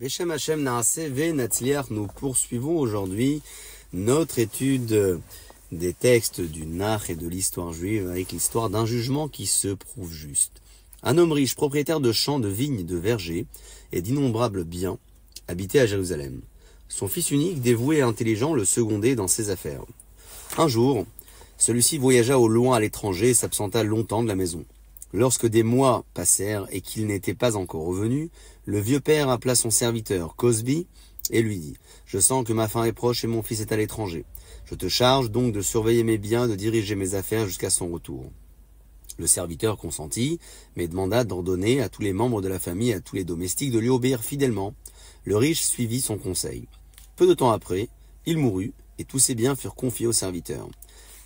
Beshem Hashem Naaseh Ve Natzliach, nous poursuivons aujourd'hui notre étude des textes du Nach et de l'histoire juive avec l'histoire d'un jugement qui se prouve juste. Un homme riche, propriétaire de champs, de vignes, de vergers et d'innombrables biens, habitait à Jérusalem. Son fils unique, dévoué et intelligent, le secondait dans ses affaires. Un jour, celui-ci voyagea au loin à l'étranger et s'absenta longtemps de la maison. Lorsque des mois passèrent et qu'il n'était pas encore revenu, le vieux père appela son serviteur, Cosbi, et lui dit « Je sens que ma fin est proche et mon fils est à l'étranger. Je te charge donc de surveiller mes biens, de diriger mes affaires jusqu'à son retour. » Le serviteur consentit, mais demanda d'ordonner à tous les membres de la famille et à tous les domestiques de lui obéir fidèlement. Le riche suivit son conseil. Peu de temps après, il mourut, et tous ses biens furent confiés au serviteur.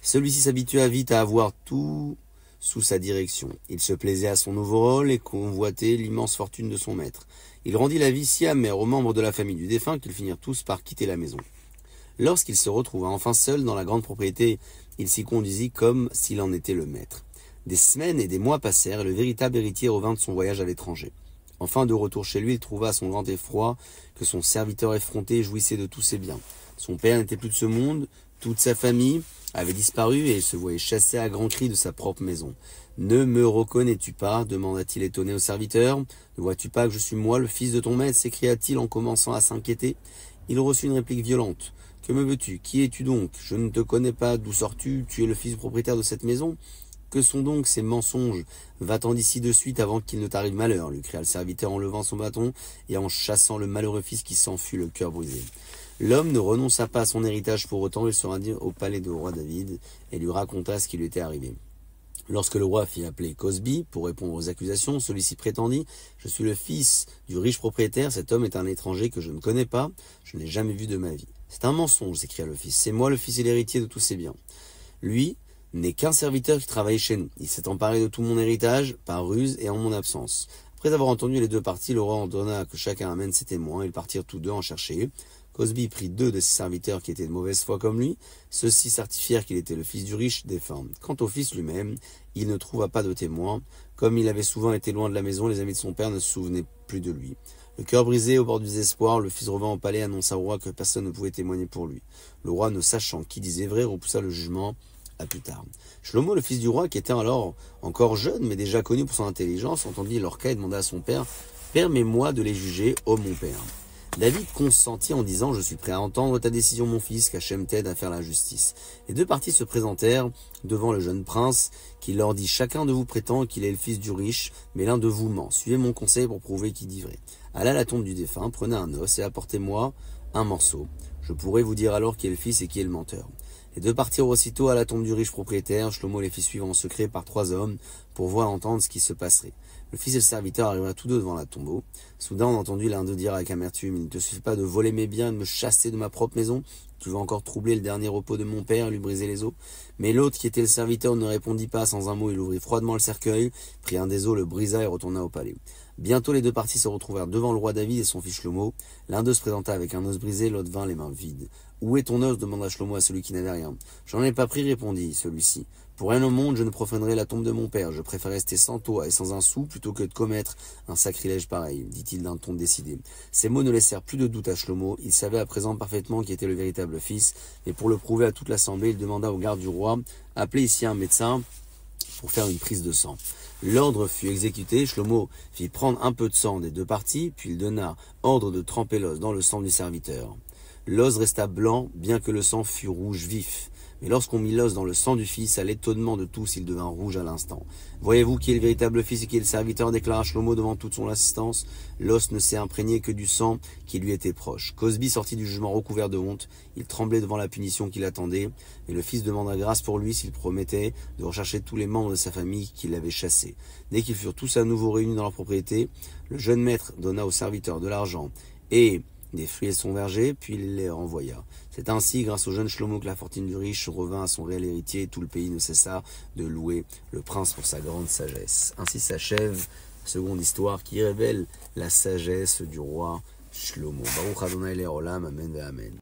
Celui-ci s'habitua vite à avoir tout sous sa direction. Il se plaisait à son nouveau rôle et convoitait l'immense fortune de son maître. Il rendit la vie si amère aux membres de la famille du défunt qu'ils finirent tous par quitter la maison. Lorsqu'il se retrouva enfin seul dans la grande propriété, il s'y conduisit comme s'il en était le maître. Des semaines et des mois passèrent et le véritable héritier revint de son voyage à l'étranger. Enfin, de retour chez lui, il trouva à son grand effroi que son serviteur effronté jouissait de tous ses biens. Son père n'était plus de ce monde, toute sa famille avait disparu et il se voyait chassé à grands cris de sa propre maison. « Ne me reconnais-tu pas » demanda-t-il étonné au serviteur. « Ne vois-tu pas que je suis moi, le fils de ton maître » s'écria-t-il en commençant à s'inquiéter. Il reçut une réplique violente. « Que me veux-tu? Qui es-tu donc? Je ne te connais pas. D'où sors-tu? Tu es le fils du propriétaire de cette maison. Que sont donc ces mensonges? Va-t'en d'ici de suite avant qu'il ne t'arrive malheur » lui cria le serviteur en levant son bâton et en chassant le malheureux fils qui s'en fut le cœur brisé. L'homme ne renonça pas à son héritage pour autant, il se rendit au palais du roi David et lui raconta ce qui lui était arrivé. Lorsque le roi fit appeler Cosbi pour répondre aux accusations, celui-ci prétendit « Je suis le fils du riche propriétaire, cet homme est un étranger que je ne connais pas, je n'ai jamais vu de ma vie. »« C'est un mensonge » s'écria le fils, « c'est moi le fils et l'héritier de tous ces biens. » Lui n'est qu'un serviteur qui travaille chez nous. Il s'est emparé de tout mon héritage par ruse et en mon absence. Après avoir entendu les deux parties, le roi ordonna que chacun amène ses témoins. Ils partirent tous deux en chercher. Cosbi prit deux de ses serviteurs qui étaient de mauvaise foi comme lui. Ceux-ci certifièrent qu'il était le fils du riche défunt. Quant au fils lui-même, il ne trouva pas de témoins. Comme il avait souvent été loin de la maison, les amis de son père ne se souvenaient plus de lui. Le cœur brisé, au bord du désespoir, le fils revint au palais et annonça au roi que personne ne pouvait témoigner pour lui. Le roi, ne sachant qui disait vrai, repoussa le jugement à plus tard. Shlomo, le fils du roi, qui était alors encore jeune, mais déjà connu pour son intelligence, entendit leur cas et demanda à son père « Permets-moi de les juger, ô mon père ». David consentit en disant « Je suis prêt à entendre ta décision, mon fils, qu'Hachem t'aide à faire la justice. » Les deux parties se présentèrent devant le jeune prince, qui leur dit « Chacun de vous prétend qu'il est le fils du riche, mais l'un de vous ment. Suivez mon conseil pour prouver qu'il dit vrai. Allez à la tombe du défunt, prenez un os et apportez-moi un morceau. Je pourrai vous dire alors qui est le fils et qui est le menteur. » Les deux partirent aussitôt à la tombe du riche propriétaire. Shlomo les fit suivre en secret par 3 hommes pour voir entendre ce qui se passerait. Le fils et le serviteur arrivèrent tous deux devant la tombeau. Soudain, on entendit l'un d'eux dire avec amertume « Il ne te suffit pas de voler mes biens et de me chasser de ma propre maison. Tu veux encore troubler le dernier repos de mon père et lui briser les os ?» Mais l'autre, qui était le serviteur, ne répondit pas. Sans un mot, il ouvrit froidement le cercueil, prit un des os, le brisa et retourna au palais. Bientôt, les deux parties se retrouvèrent devant le roi David et son fils Shlomo. L'un d'eux se présenta avec un os brisé, l'autre vint les mains vides. « Où est ton os » demanda Shlomo à celui qui n'avait rien. « J'en ai pas pris » répondit celui-ci. « Pour rien au monde, je ne profanerai la tombe de mon père. Je préfère rester sans toit et sans un sou plutôt que de commettre un sacrilège pareil, » dit-il d'un ton décidé. Ces mots ne laissèrent plus de doute à Shlomo. Il savait à présent parfaitement qui était le véritable fils. Et pour le prouver à toute l'assemblée, il demanda au garde du roi « Appelez ici un médecin pour faire une prise de sang. » L'ordre fut exécuté. Shlomo fit prendre un peu de sang des deux parties, puis il donna ordre de tremper l'os dans le sang du serviteur. L'os resta blanc, bien que le sang fût rouge vif. Mais lorsqu'on mit l'os dans le sang du fils, à l'étonnement de tous, il devint rouge à l'instant. « Voyez-vous qui est le véritable fils et qui est le serviteur » déclara Shlomo devant toute son assistance. L'os ne s'est imprégné que du sang qui lui était proche. Cosbi sortit du jugement recouvert de honte. Il tremblait devant la punition qui l'attendait. Et le fils demanda grâce pour lui s'il promettait de rechercher tous les membres de sa famille qui l'avaient chassé. Dès qu'ils furent tous à nouveau réunis dans leur propriété, le jeune maître donna au serviteur de l'argent et des fruits de son verger, puis il les renvoya. C'est ainsi, grâce au jeune Shlomo, que la fortune du riche revint à son réel héritier et tout le pays ne cessa de louer le prince pour sa grande sagesse. Ainsi s'achève la seconde histoire qui révèle la sagesse du roi Shlomo. Baruch Adonai Le'olam, Amen ve Amen.